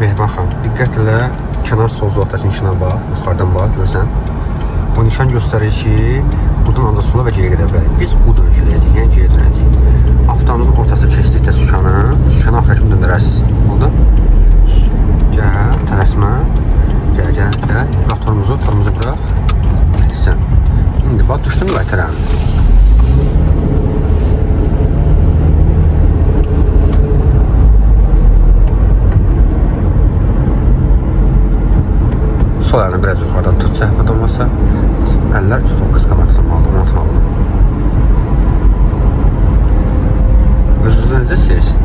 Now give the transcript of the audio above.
Mehriban xanım, diqqətlə kənar sol zolaqdakı nişana bax, yuxarıdan bax, görürsən? O nişan göstərir ki, buradan ancaq sola və geriyə qədər bəyik. Biz U dönəcəyik, yəni geriyə dönəcəyik. Avtomuzun ortası keçdikdə sükanı axıra kimi döndürərsiniz. Oldu? Gəl, tələsmə. Gəl. Bırax torumuzu bırax. Sən. İndi bax, düşdün mü ətərəm? Sol əlini biraz yuxarıdan tut, səhvədən varsa. Əllər üstü o qısqamaq zamanlıdır, unutma bunu. Özünüzü necə seçsin?